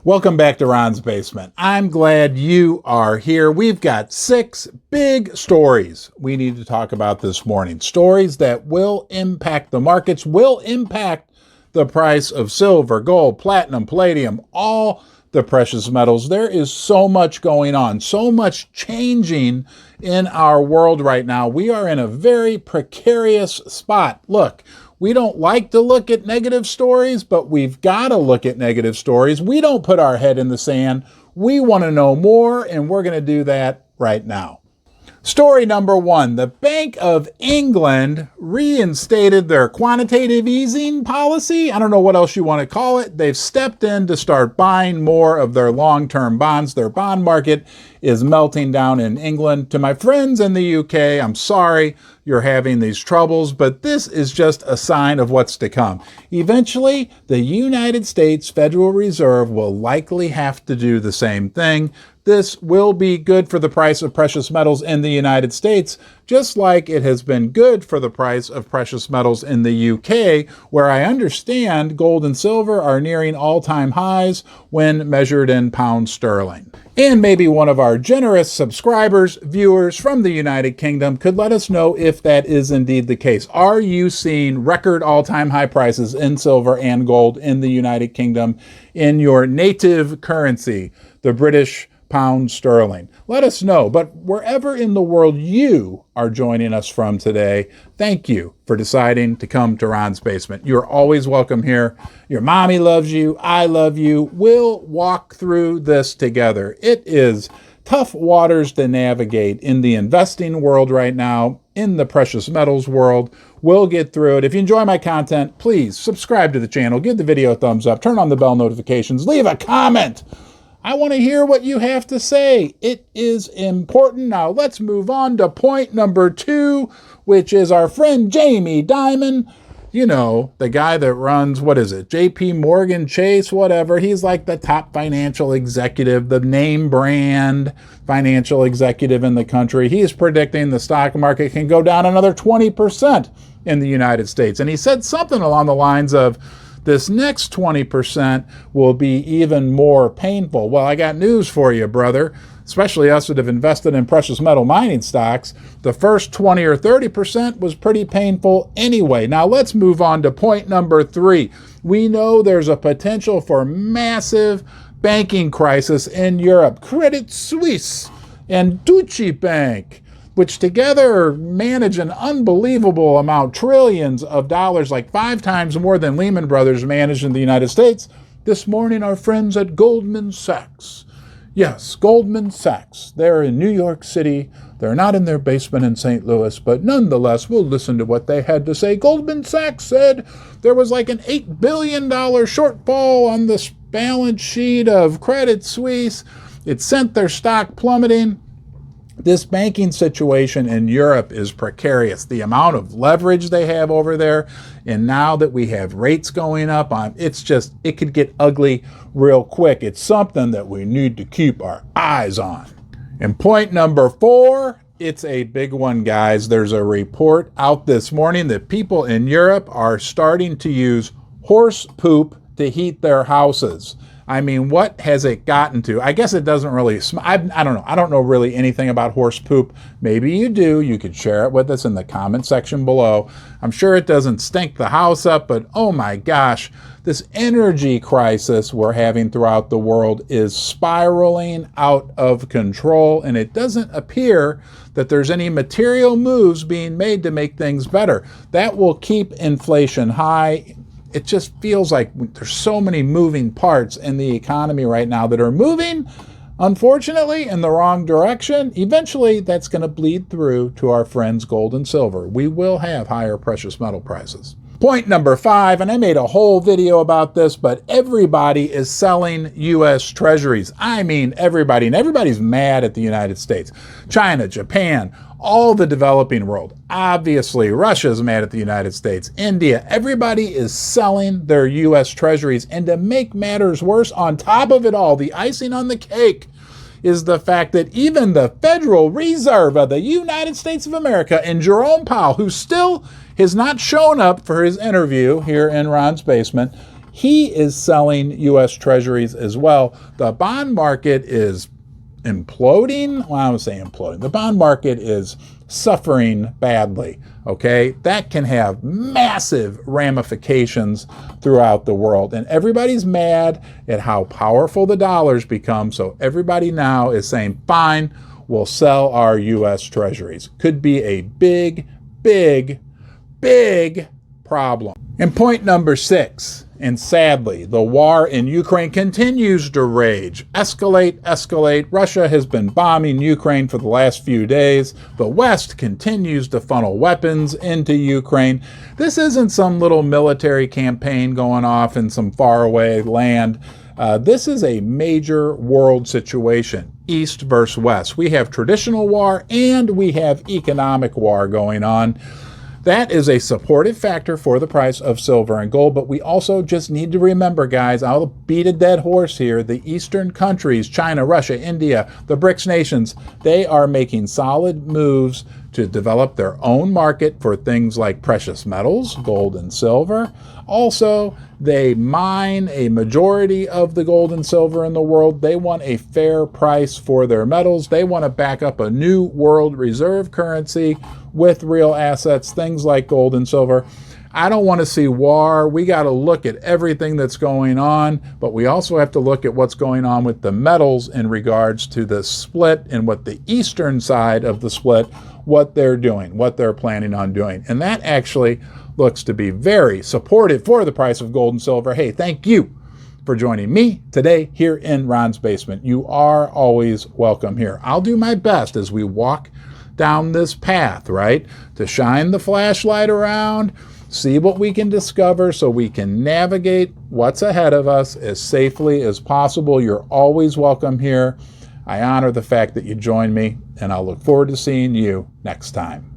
Welcome back to Ron's Basement. I'm glad you are here. We've got 6 big stories we need to talk about this morning. Stories that will impact the markets, will impact the price of silver, gold, platinum, palladium, all the precious metals. There is so much going on, so much changing in our world right now. We are in a very precarious spot. Look, we don't like to look at negative stories, but we've got to look at negative stories. We don't put our head in the sand. We want to know more, and we're going to do that right now. Story number 1, the Bank of England reinstated their quantitative easing policy. I don't know what else you want to call it. They've stepped in to start buying more of their long-term bonds. Their bond market is melting down in England. To my friends in the UK, I'm sorry you're having these troubles, but this is just a sign of what's to come. Eventually, the United States Federal Reserve will likely have to do the same thing. This will be good for the price of precious metals in the United States, just like it has been good for the price of precious metals in the UK, where I understand gold and silver are nearing all-time highs when measured in pounds sterling. And maybe one of our generous subscribers, viewers from the United Kingdom could let us know if that is indeed the case. Are you seeing record all-time high prices in silver and gold in the United Kingdom in your native currency, the British pound sterling? Let us know. But wherever in the world you are joining us from today, thank you for deciding to come to Ron's Basement. You're always welcome here. Your mommy loves you. I love you. We'll walk through this together. It is tough waters to navigate in the investing world right now, in the precious metals world. We'll get through it. If you enjoy my content, please subscribe to the channel, give the video a thumbs up, turn on the bell notifications, leave a comment. I want to hear what you have to say. It is important. Now let's move on to point number 2, which is our friend Jamie Dimon. You know, the guy that runs, what is it, JP Morgan Chase, whatever. He's like the top financial executive, the name brand financial executive in the country. He's predicting the stock market can go down another 20% in the United States. And he said something along the lines of, this next 20% will be even more painful. Well, I got news for you, brother, especially us that have invested in precious metal mining stocks. The first 20 or 30% was pretty painful anyway. Now let's move on to point number 3. We know there's a potential for massive banking crisis in Europe. Credit Suisse and Deutsche Bank, which together manage an unbelievable amount, trillions of dollars, like 5 times more than Lehman Brothers managed in the United States. This morning, our friends at Goldman Sachs. Yes, Goldman Sachs. They're in New York City. They're not in their basement in St. Louis, but nonetheless, we'll listen to what they had to say. Goldman Sachs said there was like an $8 billion shortfall on the balance sheet of Credit Suisse. It sent their stock plummeting. This banking situation in Europe is precarious. The amount of leverage they have over there, and now that we have rates going up, it could get ugly real quick. It's something that we need to keep our eyes on. And point number 4, it's a big one, guys. There's a report out this morning that people in Europe are starting to use horse poop to heat their houses. I mean, what has it gotten to? I guess it doesn't really, I don't know. I don't know really anything about horse poop. Maybe you do. You could share it with us in the comment section below. I'm sure it doesn't stink the house up, but oh my gosh, this energy crisis we're having throughout the world is spiraling out of control, and it doesn't appear that there's any material moves being made to make things better. That will keep inflation high. It just feels like there's so many moving parts in the economy right now that are moving, unfortunately, in the wrong direction. Eventually, that's going to bleed through to our friends gold and silver. We will have higher precious metal prices. Point number 5, and I made a whole video about this, but everybody is selling U.S. Treasuries. I mean, everybody, and everybody's mad at the United States. China, Japan, all the developing world. Obviously, Russia's mad at the United States. India, everybody is selling their U.S. Treasuries. And to make matters worse, on top of it all, the icing on the cake is the fact that even the Federal Reserve of the United States of America and Jerome Powell, who still has not shown up for his interview here in Ron's Basement, he is selling U.S. Treasuries as well. The bond market is imploding. Well, I would say imploding. The bond market is suffering badly, okay? That can have massive ramifications throughout the world. And everybody's mad at how powerful the dollar's become, so everybody now is saying, fine, we'll sell our U.S. Treasuries. Could be a big, big, big problem. And point number 6, and sadly, the war in Ukraine continues to rage. Escalate, escalate. Russia has been bombing Ukraine for the last few days. The West continues to funnel weapons into Ukraine. This isn't some little military campaign going off in some faraway land. This is a major world situation, East versus West. We have traditional war and we have economic war going on. That is a supportive factor for the price of silver and gold, but we also just need to remember, guys, I'll beat a dead horse here, the Eastern countries, China, Russia, India, the BRICS nations, they are making solid moves to develop their own market for things like precious metals, gold and silver. Also, they mine a majority of the gold and silver in the world. They want a fair price for their metals. They want to back up a new world reserve currency with real assets, things like gold and silver. I don't want to see war. We got to look at everything that's going on, but we also have to look at what's going on with the metals in regards to the split and what the eastern side of the split, what they're doing, what they're planning on doing. And that actually looks to be very supportive for the price of gold and silver. Hey, thank you for joining me today here in Ron's Basement. You are always welcome here. I'll do my best as we walk down this path, right, to shine the flashlight around, see what we can discover so we can navigate what's ahead of us as safely as possible. You're always welcome here. I honor the fact that you joined me, and I'll look forward to seeing you next time.